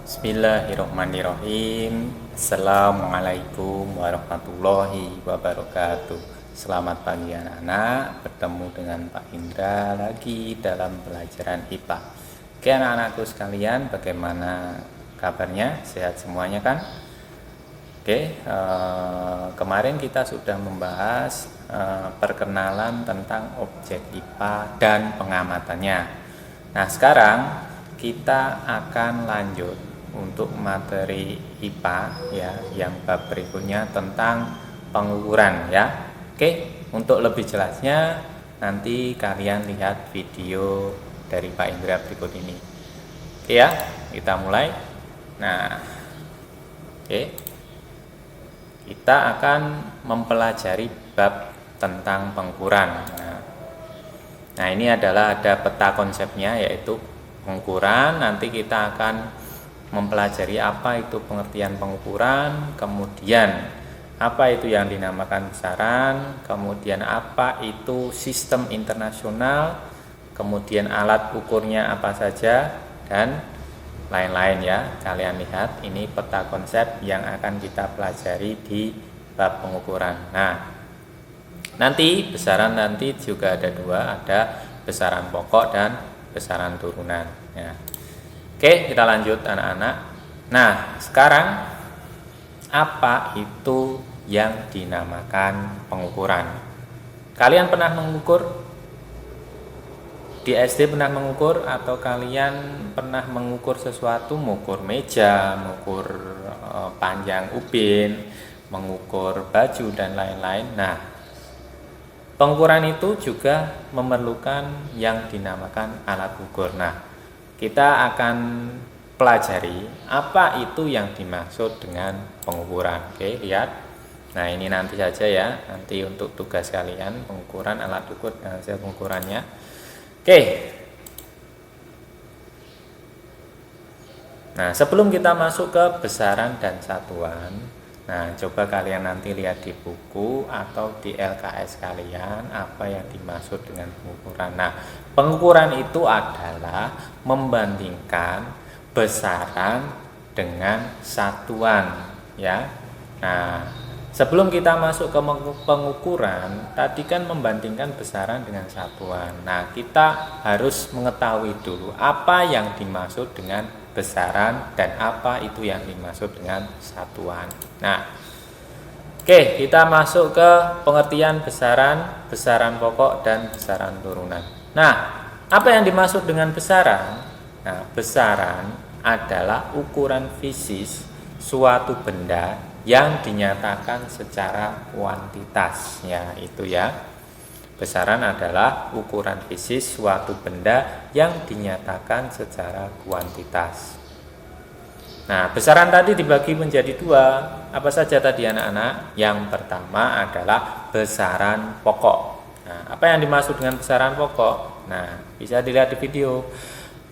Bismillahirrahmanirrahim. Assalamualaikum warahmatullahi wabarakatuh. Selamat pagi anak-anak, bertemu dengan Pak Indra lagi dalam pelajaran IPA. Oke anak-anakku sekalian, bagaimana kabarnya? Sehat semuanya kan? Oke, kemarin kita sudah membahas perkenalan tentang objek IPA dan pengamatannya. Nah sekarang kita akan lanjut untuk materi IPA ya, yang bab berikutnya tentang pengukuran ya. Oke, untuk lebih jelasnya nanti kalian lihat video dari Pak Indra berikut ini. Oke ya, kita mulai. Nah, oke. Kita akan mempelajari bab tentang pengukuran. Nah, ini adalah ada peta konsepnya yaitu pengukuran. Nanti kita akan mempelajari apa itu pengertian pengukuran, kemudian apa itu yang dinamakan besaran, kemudian apa itu sistem internasional, kemudian alat ukurnya apa saja, dan lain-lain ya. Kalian lihat ini peta konsep yang akan kita pelajari di bab pengukuran. Nah, nanti besaran nanti juga ada dua, ada besaran pokok dan besaran turunan ya. Oke, kita lanjut anak-anak. Nah, sekarang apa itu yang dinamakan pengukuran? Kalian pernah mengukur? Di SD pernah mengukur atau kalian pernah mengukur sesuatu, mengukur meja, mengukur panjang ubin, mengukur baju dan lain-lain. Nah, pengukuran itu juga memerlukan yang dinamakan alat ukur. Nah, kita akan pelajari apa itu yang dimaksud dengan pengukuran. Oke, lihat. Nah, ini nanti saja ya. Nanti untuk tugas kalian, pengukuran alat ukur dan hasil pengukurannya. Oke. Nah, sebelum kita masuk ke besaran dan satuan, nah, coba kalian nanti lihat di buku atau di LKS kalian apa yang dimaksud dengan pengukuran. Nah, pengukuran itu adalah membandingkan besaran dengan satuan ya. Nah, sebelum kita masuk ke pengukuran, tadi kan membandingkan besaran dengan satuan. Nah, kita harus mengetahui dulu apa yang dimaksud dengan besaran dan apa itu yang dimaksud dengan satuan. Nah, oke, kita masuk ke pengertian besaran, besaran pokok dan besaran turunan. Nah, apa yang dimaksud dengan besaran? Nah, besaran adalah ukuran fisik suatu benda yang dinyatakan secara kuantitas ya, itu ya. Besaran adalah ukuran fisik suatu benda yang dinyatakan secara kuantitas. Nah, besaran tadi dibagi menjadi dua. Apa saja tadi anak-anak? Yang pertama adalah besaran pokok. Nah, apa yang dimaksud dengan besaran pokok? Nah, bisa dilihat di video.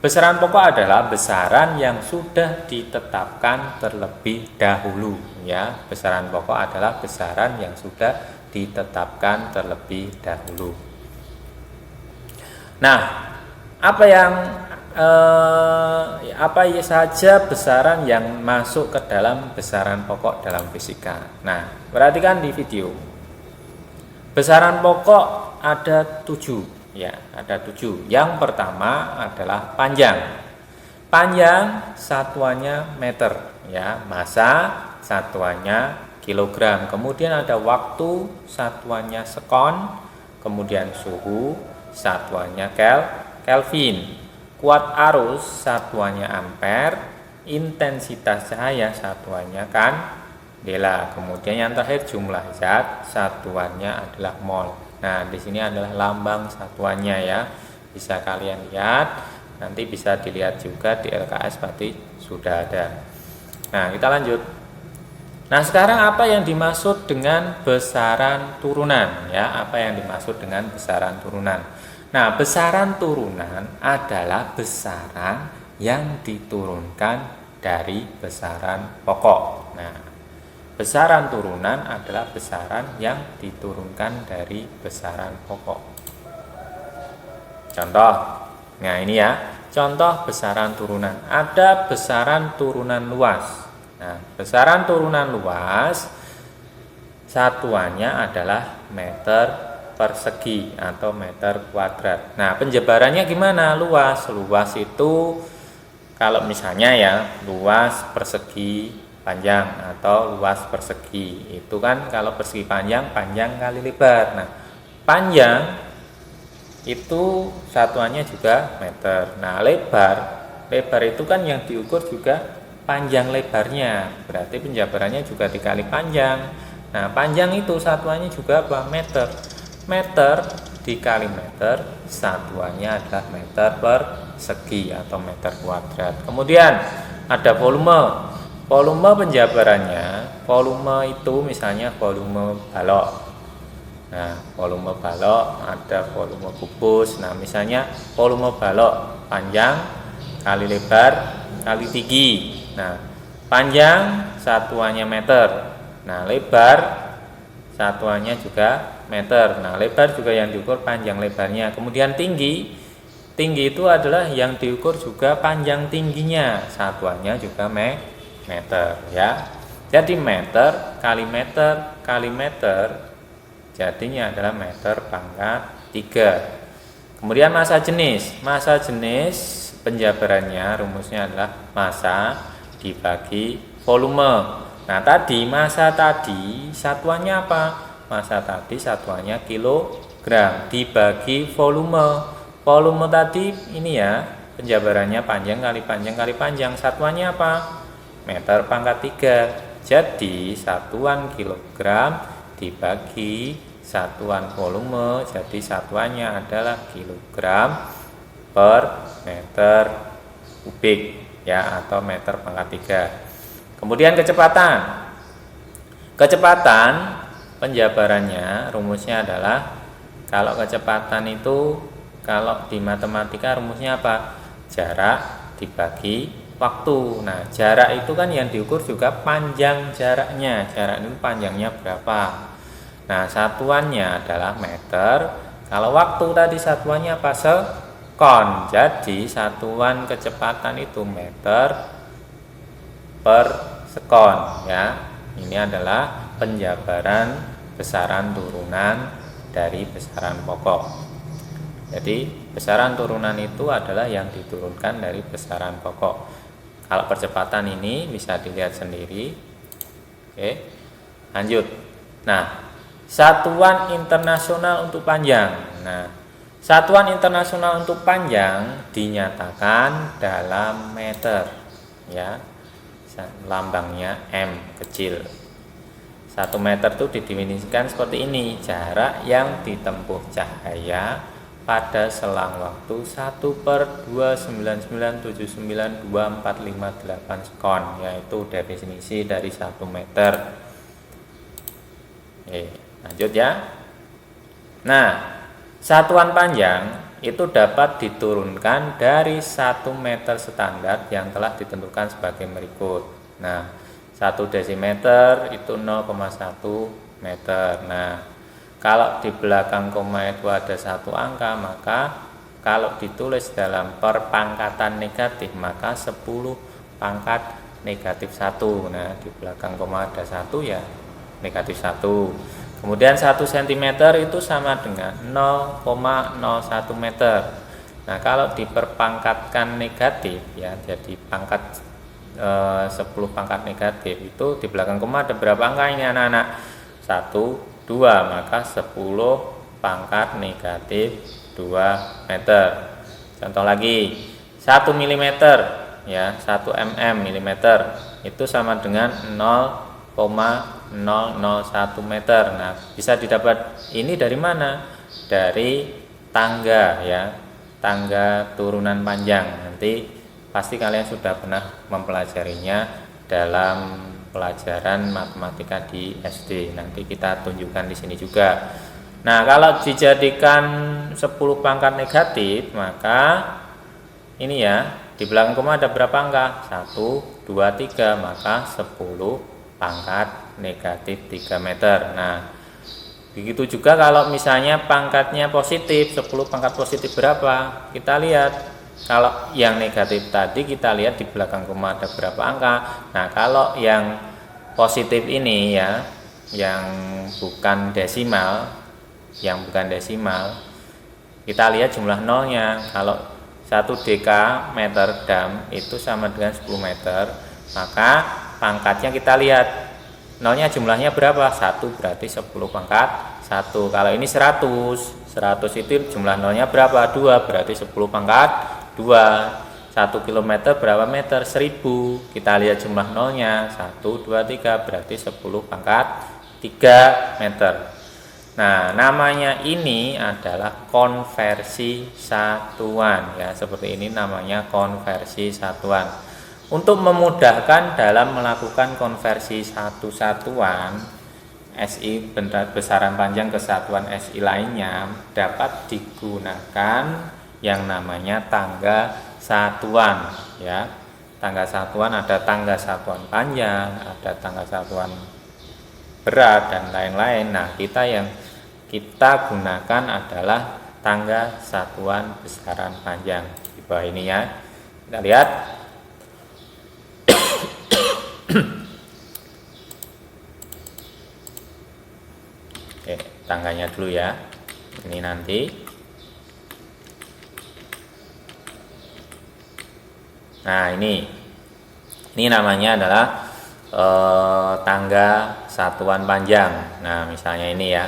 Besaran pokok adalah besaran yang sudah ditetapkan terlebih dahulu ya. Besaran pokok adalah besaran yang sudah ditetapkan terlebih dahulu. Nah, apa saja besaran yang masuk ke dalam besaran pokok dalam fisika? Nah, perhatikan di video. Besaran pokok ada 7 ya, ada 7. Yang pertama adalah panjang. Panjang satuannya meter ya, masa satuannya kilogram. Kemudian ada waktu, satuannya sekon. Kemudian suhu, satuannya Kelvin. Kuat arus, satuannya ampere. Intensitas cahaya, satuannya kandela. Kemudian yang terakhir jumlah zat, satuannya adalah mol. Nah, di sini adalah lambang satuannya ya. Bisa kalian lihat, nanti bisa dilihat juga di LKS berarti sudah ada. Nah, kita lanjut. Nah, sekarang apa yang dimaksud dengan besaran turunan ya? Apa yang dimaksud dengan besaran turunan? Nah, besaran turunan adalah besaran yang diturunkan dari besaran pokok. Nah, besaran turunan adalah besaran yang diturunkan dari besaran pokok. Contoh. Nah, ini ya. contoh besaran turunan. Ada besaran turunan luas. Nah, besaran turunan luas satuannya adalah meter persegi atau meter kuadrat. Nah, penjabarannya gimana? Luas itu kalau misalnya ya luas persegi panjang atau luas persegi itu kan kalau persegi panjang kali lebar. Nah, panjang itu satuannya juga meter. Nah, lebar itu kan yang diukur juga panjang lebarnya, berarti penjabarannya juga dikali panjang. Nah, panjang itu satuannya juga apa? Meter. Meter dikali meter satuannya adalah meter persegi atau meter kuadrat. Kemudian ada volume. Volume penjabarannya, volume itu misalnya volume balok. Nah, volume balok ada volume kubus. Nah, misalnya volume balok panjang kali lebar kali tinggi. Nah, panjang satuannya meter. Nah, lebar satuannya juga meter. Nah, lebar juga yang diukur panjang lebarnya. Kemudian tinggi itu adalah yang diukur juga panjang tingginya. Satuannya juga meter ya. Jadi meter kali meter jadinya adalah meter pangkat 3. Kemudian massa jenis penjabarannya rumusnya adalah massa dibagi volume. Nah, tadi massa tadi satuannya apa? Massa tadi satuannya kilogram dibagi volume. Volume tadi ini ya, penjabarannya panjang kali panjang satuannya apa? Meter pangkat 3. Jadi satuan kilogram dibagi satuan volume, jadi satuannya adalah kilogram per meter kubik ya, atau meter pangkat 3. Kemudian kecepatan penjabarannya rumusnya adalah, kalau kecepatan itu kalau di matematika rumusnya apa? Jarak dibagi waktu. Nah, jarak itu kan yang diukur juga panjang jaraknya. Jarak itu panjangnya berapa? Nah, satuannya adalah meter. Kalau waktu tadi satuannya apa? Sekon. Jadi satuan kecepatan itu meter per sekon ya. Ini adalah penjabaran besaran turunan dari besaran pokok. Jadi besaran turunan itu adalah yang diturunkan dari besaran pokok. Kalau percepatan ini bisa dilihat sendiri. Oke, lanjut. Nah, satuan internasional untuk panjang. Nah, satuan internasional untuk panjang dinyatakan dalam meter ya. Lambangnya M kecil. 1 meter itu didefinisikan seperti ini: jarak yang ditempuh cahaya pada selang waktu 1/299792458 sekon, yaitu definisi dari 1 meter. Lanjut ya. Nah, satuan panjang itu dapat diturunkan dari 1 meter standar yang telah ditentukan sebagai berikut. Nah, 1 desimeter itu 0,1 meter. Nah, kalau di belakang koma itu ada 1 angka, maka kalau ditulis dalam perpangkatan negatif maka 10 pangkat negatif 1. Nah, di belakang koma ada 1 ya negatif 1. Kemudian 1 cm itu sama dengan 0,01 meter. Nah, kalau diperpangkatkan negatif ya, jadi pangkat 10 pangkat negatif itu di belakang koma ada berapa angka ini anak-anak? 1, 2, maka 10 pangkat negatif 2 meter. Contoh lagi, 1 mm ya, 1 mm itu sama dengan 0,001 meter. Nah, bisa didapat ini dari mana? Dari tangga ya, tangga turunan panjang. Nanti pasti kalian sudah pernah mempelajarinya dalam pelajaran matematika di SD. Nanti kita tunjukkan di sini juga. Nah, kalau dijadikan 10 pangkat negatif, maka ini ya, di belakang koma ada berapa angka? 1, 2, 3, maka 10 pangkat negatif 3 meter. Nah, begitu juga kalau misalnya pangkatnya positif, 10 pangkat positif berapa? Kita lihat Kalau yang negatif tadi kita lihat di belakang koma ada berapa angka. Nah, kalau yang positif ini ya, yang bukan desimal, kita lihat jumlah nolnya. Kalau 1 dk meter dam itu sama dengan 10 meter, maka pangkatnya kita lihat nolnya jumlahnya berapa? 1, berarti 10 pangkat 1. Kalau ini 100 itu jumlah nolnya berapa? 2, berarti 10 pangkat 2. 1 km berapa meter? 1000. Kita lihat jumlah nolnya 1, 2, 3, berarti 10 pangkat 3 meter. Nah, namanya ini adalah konversi satuan ya, seperti ini namanya konversi satuan. Untuk memudahkan dalam melakukan konversi satu satuan SI besaran panjang ke satuan SI lainnya, dapat digunakan yang namanya tangga satuan ya. Tangga satuan ada tangga satuan panjang, ada tangga satuan berat dan lain-lain. Nah, kita gunakan adalah tangga satuan besaran panjang di bawah ini ya. Kita lihat. Oke, tangganya dulu ya. Ini nanti. Nah, ini namanya adalah tangga satuan panjang. Nah, misalnya ini ya.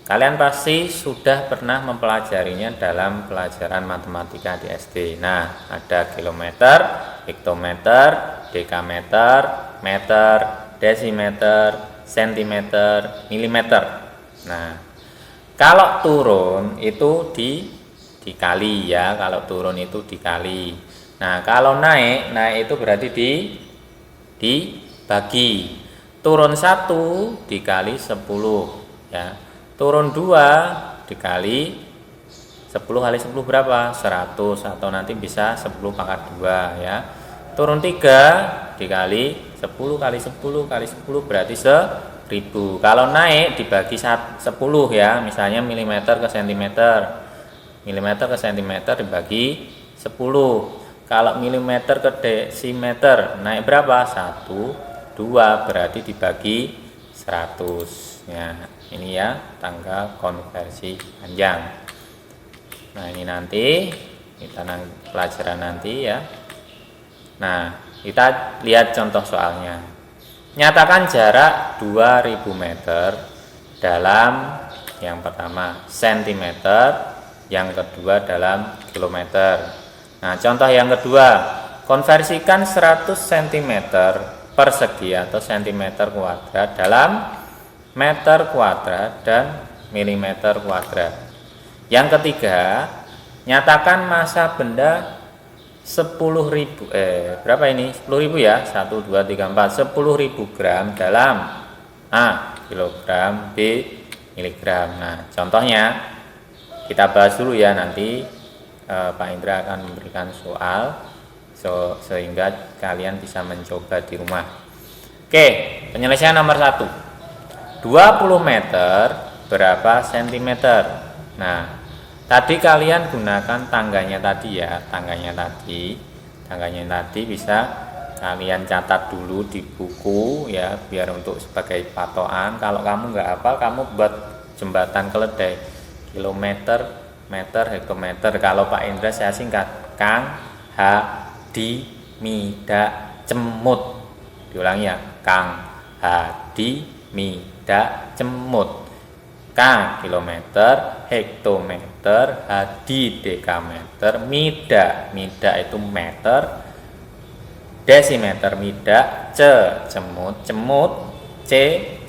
Kalian pasti sudah pernah mempelajarinya dalam pelajaran matematika di SD. Nah, ada kilometer, hektometer, dekameter, meter, desimeter, sentimeter, milimeter. Nah, kalau turun itu dikali ya, kalau turun itu dikali. Nah, kalau naik itu berarti dibagi. Turun 1 dikali 10 ya. Turun 2 dikali 10 kali 10 berapa? 100, atau nanti bisa 10 pangkat 2 ya. Turun 3 dikali 10 kali 10 kali 10 berarti 1000. Kalau naik dibagi 10 ya, misalnya milimeter ke sentimeter. Milimeter ke sentimeter dibagi 10. Kalau milimeter ke desimeter naik berapa? 1, 2, berarti dibagi 100 ya. Ini ya tangga konversi panjang. Nah, ini nanti kita pelajaran nanti ya. Nah, kita lihat contoh soalnya. Nyatakan jarak 2000 meter dalam yang pertama sentimeter, yang kedua dalam kilometer. Nah, contoh yang kedua, konversikan 100 cm persegi atau centimeter kuadrat dalam meter kuadrat dan milimeter kuadrat. Yang ketiga, nyatakan massa benda 10.000 berapa ini? 10.000 ya. 1 2 3 4 10.000 gram dalam A kilogram, B miligram. Nah, contohnya kita bahas dulu ya, nanti Pak Indra akan memberikan soal sehingga kalian bisa mencoba di rumah. Oke, penyelesaian nomor 1. 20 meter berapa sentimeter? Nah, tadi kalian gunakan tangganya tadi ya, tangganya tadi bisa kalian catat dulu di buku ya, biar untuk sebagai patokan. Kalau kamu nggak hafal, kamu buat jembatan keledai, kilometer, meter, hektometer. Kalau Pak Indra saya singkat Kang, H, Di, Mida, Cemut. Diulangi ya, Kang, H, Di, Mida, Cemut. Kang kilometer, hektometer, Hadi dekameter, Mida itu meter, desimeter mida, cemut, C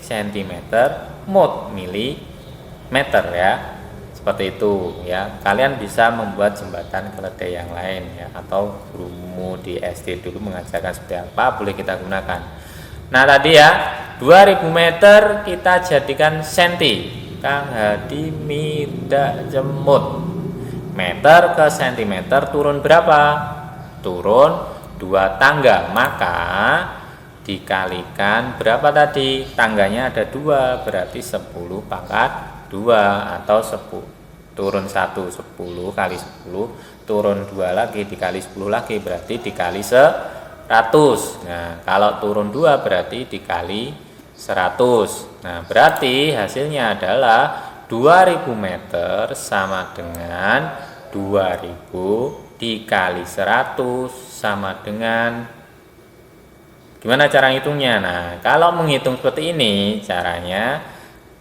sentimeter, mut milimeter ya. Seperti itu ya. Kalian bisa membuat jembatan keledai yang lain ya, atau gurumu di SD dulu mengajarkan seperti apa, boleh kita gunakan. Nah, tadi ya 2000 meter kita jadikan senti. Kang Hadi Mida Jemut. Meter ke sentimeter turun berapa? Turun 2 tangga. Maka dikalikan berapa tadi? Tangganya ada 2, berarti 10 pangkat 2 atau 10. Turun 1, 10 kali 10 turun 2 lagi dikali 10 lagi berarti dikali 100. Nah, kalau turun 2 berarti dikali 100. Nah, berarti hasilnya adalah 2000 meter sama dengan 2000 dikali 100 sama dengan, gimana cara ngitungnya? Nah, kalau menghitung seperti ini caranya,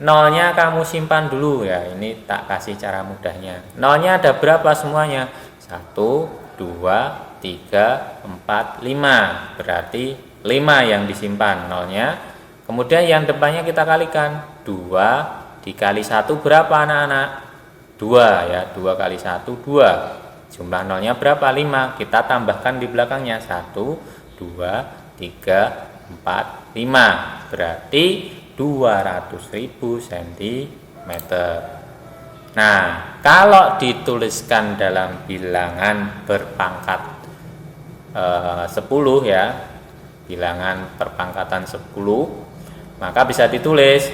nolnya kamu simpan dulu ya. Ini tak kasih cara mudahnya. Nolnya ada berapa semuanya? 1, 2, 3, 4, 5. Berarti 5 yang disimpan nolnya. Kemudian yang depannya kita kalikan. 2 dikali 1 berapa anak-anak? 2 ya. 2 kali 1, 2. Jumlah nolnya berapa? 5. Kita tambahkan di belakangnya. 1, 2, 3, 4, 5. Berarti 200.000 cm. Nah, kalau dituliskan dalam bilangan berpangkat 10 ya, bilangan perpangkatan 10, maka bisa ditulis,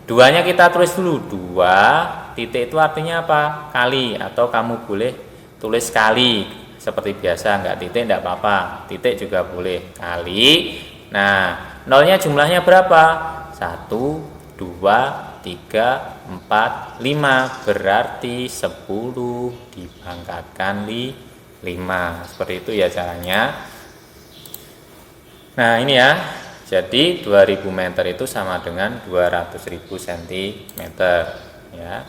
2-nya kita tulis dulu. 2 titik itu artinya apa? Kali, atau kamu boleh tulis kali seperti biasa, enggak titik enggak apa-apa, titik juga boleh, kali. Nah, nolnya jumlahnya berapa? 1, 2, 3, 4, 5. Berarti 10 dipangkatkan 5. Seperti itu ya caranya. Nah, ini ya. Jadi 2000 meter itu sama dengan 200.000 cm ya.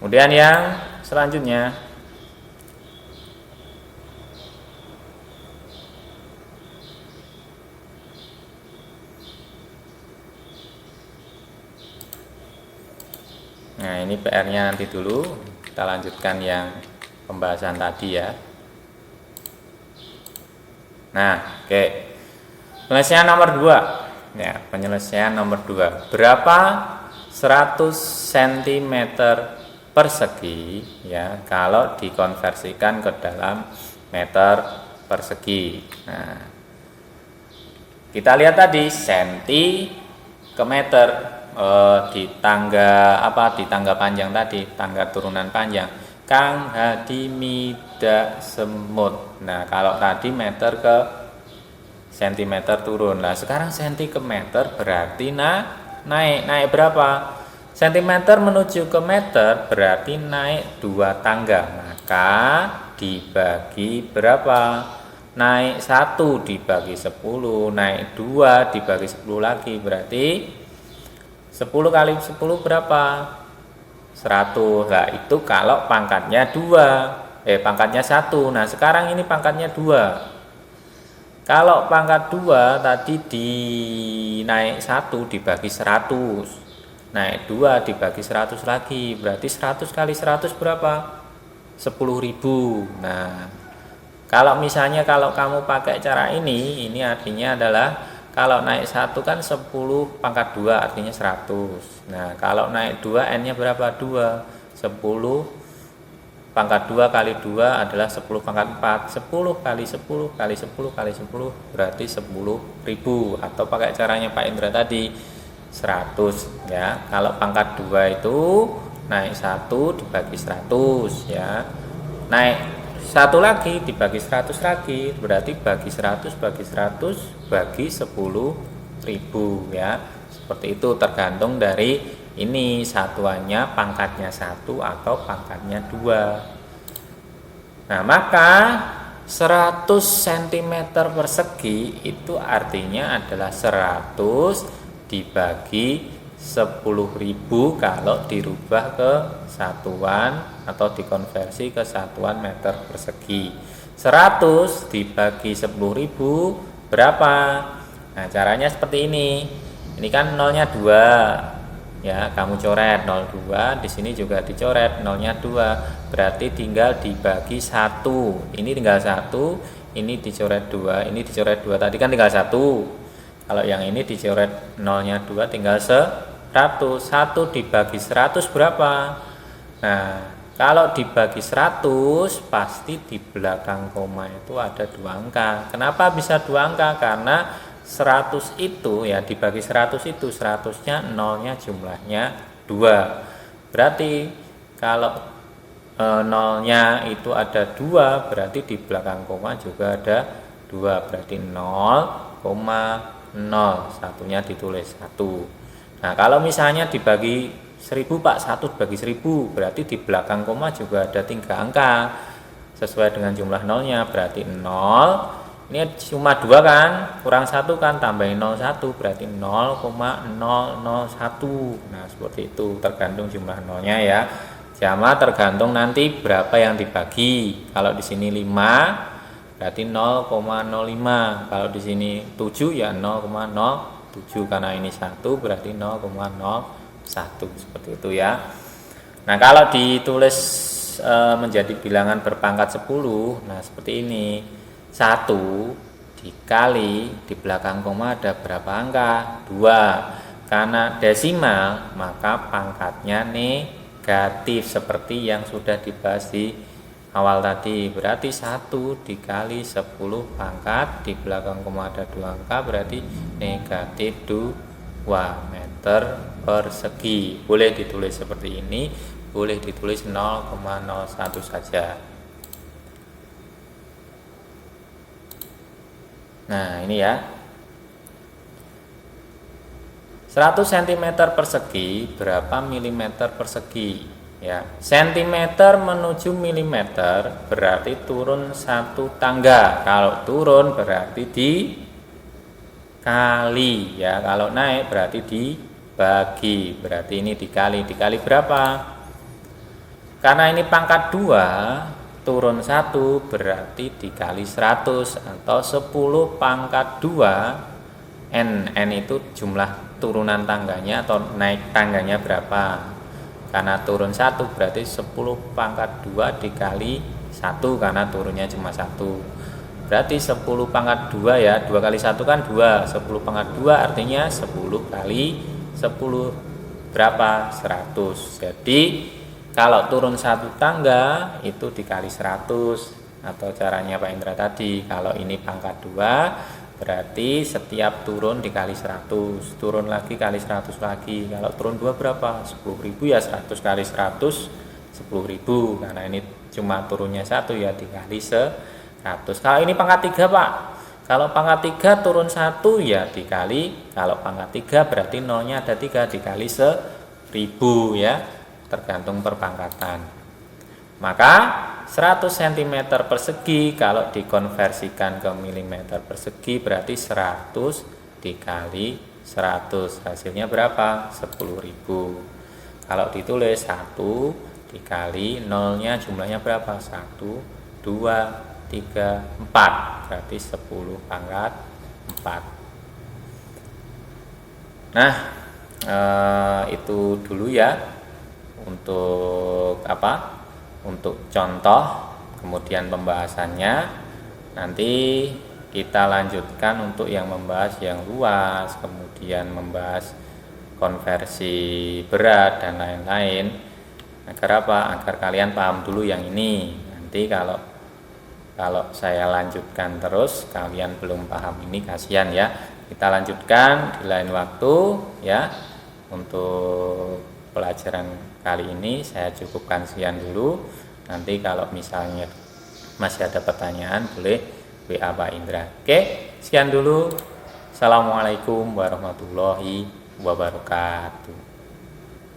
Kemudian yang selanjutnya, nah ini PR-nya nanti dulu, kita lanjutkan yang pembahasan tadi ya. Nah, oke. Penyelesaian nomor 2. Ya, penyelesaian nomor 2. Berapa 100 cm persegi ya kalau dikonversikan ke dalam meter persegi. Nah, kita lihat tadi senti ke meter. Di tangga di tangga panjang tadi, tangga turunan panjang, Kang Hadi midak semut. Nah, kalau tadi meter ke sentimeter turun. Nah, sekarang senti ke meter berarti naik berapa? Sentimeter menuju ke meter berarti naik 2 tangga. Maka dibagi berapa? Naik 1 dibagi 10, naik 2 dibagi 10 lagi, berarti 10 kali 10 berapa? 100. Nah, itu kalau pangkatnya 2. Pangkatnya 1. Nah, sekarang ini pangkatnya 2. Kalau pangkat 2 tadi naik 1 dibagi 100. Naik 2 dibagi 100 lagi. Berarti 100 kali 100 berapa? 10.000. Nah, kalau misalnya kalau kamu pakai cara ini artinya adalah kalau naik 1 kan 10 pangkat 2 artinya 100. Nah, kalau naik 2 N-nya berapa? 2. 10 pangkat 2 kali 2 adalah 10 pangkat 4. 10 kali 10 kali 10 kali 10 berarti 10.000. Atau pakai caranya Pak Indra tadi 100 ya. Kalau pangkat 2 itu naik 1 dibagi 100 ya. Naik 1 lagi dibagi 100 lagi, berarti bagi 100 bagi 100 bagi 10.000 ya. Seperti itu, tergantung dari ini satuannya pangkatnya 1 atau pangkatnya 2. Nah, maka 100 cm persegi itu artinya adalah 100 dibagi 10.000 kalau dirubah ke satuan atau dikonversi ke satuan meter persegi. 100 dibagi 10.000 berapa? Nah, caranya seperti ini. Ini kan nolnya 2. Ya, kamu coret 02, di sini juga dicoret nolnya 2. Berarti tinggal dibagi 1. Ini tinggal 1, ini dicoret 2, ini dicoret 2. Tadi kan tinggal 1. Kalau yang ini dicoret nolnya 2 tinggal 100. 1 dibagi 100 berapa? Nah, kalau dibagi 100 pasti di belakang koma itu ada 2 angka. Kenapa bisa 2 angka? Karena 100 itu ya dibagi 100 itu 100-nya nolnya jumlahnya 2. Berarti kalau nolnya itu ada 2, berarti di belakang koma juga ada 2, berarti 0,0, satunya ditulis 1. Nah kalau misalnya dibagi 1000 Pak, 1 bagi 1000, berarti di belakang koma juga ada 3 angka sesuai dengan jumlah nolnya, berarti 0, ini cuma 2 kan, kurang 1 kan, tambahin 0 1, berarti 0,001. Nah seperti itu, tergantung jumlah nolnya ya, sama tergantung nanti berapa yang dibagi. Kalau di sini 5 berarti 0,05, kalau di sini 7 ya 0,07, karena ini 1 berarti 0,01, seperti itu ya. Nah kalau ditulis menjadi bilangan berpangkat 10, nah seperti ini, 1 dikali di belakang koma ada berapa angka? 2. Karena desimal maka pangkatnya negatif seperti yang sudah dibahas di awal tadi. Berarti 1 dikali 10 pangkat di belakang koma ada 2 angka, berarti negatif 2 meter persegi. Boleh ditulis seperti ini, boleh ditulis 0,01 saja. Nah ini ya, 100 cm persegi berapa milimeter persegi ya. Sentimeter menuju milimeter berarti turun 1 tangga. Kalau turun berarti dikali ya, kalau naik berarti dibagi, berarti ini dikali berapa? Karena ini pangkat 2, turun 1 berarti dikali 100, atau 10 pangkat 2, n itu jumlah turunan tangganya atau naik tangganya berapa. Karena turun 1 berarti 10 pangkat 2 dikali 1, karena turunnya cuma 1, berarti 10 pangkat 2 ya, 2 kali 1 kan 2, 10 pangkat 2 artinya 10 kali 10 berapa? 100. Jadi kalau turun 1 tangga itu dikali 100, atau caranya Pak Indra tadi, kalau ini pangkat 2 berarti setiap turun dikali 100, turun lagi kali 100 lagi. Kalau turun 2 berapa? 10.000 ya, 100 kali 100 10.000, karena ini cuma turunnya 1 ya, dikali 100. Kalau ini pangkat 3 Pak, kalau pangkat 3 turun 1 ya dikali, kalau pangkat 3 berarti nolnya ada 3, dikali 1000 ya, tergantung perpangkatan. Maka 100 cm persegi kalau dikonversikan ke milimeter persegi berarti 100 dikali 100, hasilnya berapa? 10.000. Kalau ditulis 1 dikali nolnya jumlahnya berapa? 1, 2, 3, 4, berarti 10 pangkat 4. Nah itu dulu ya untuk untuk contoh, kemudian pembahasannya nanti kita lanjutkan untuk yang membahas yang luas, kemudian membahas konversi berat dan lain-lain. Agar apa? Agar kalian paham dulu yang ini. Nanti kalau saya lanjutkan terus kalian belum paham ini, kasihan ya. Kita lanjutkan di lain waktu ya. Untuk pelajaran kali ini saya cukupkan sekian dulu. Nanti kalau misalnya masih ada pertanyaan boleh WA Pak Indra. Oke, sekian dulu. Assalamualaikum warahmatullahi wabarakatuh.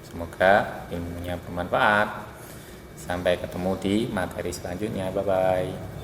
Semoga ilmunya bermanfaat. Sampai ketemu di materi selanjutnya. Bye bye.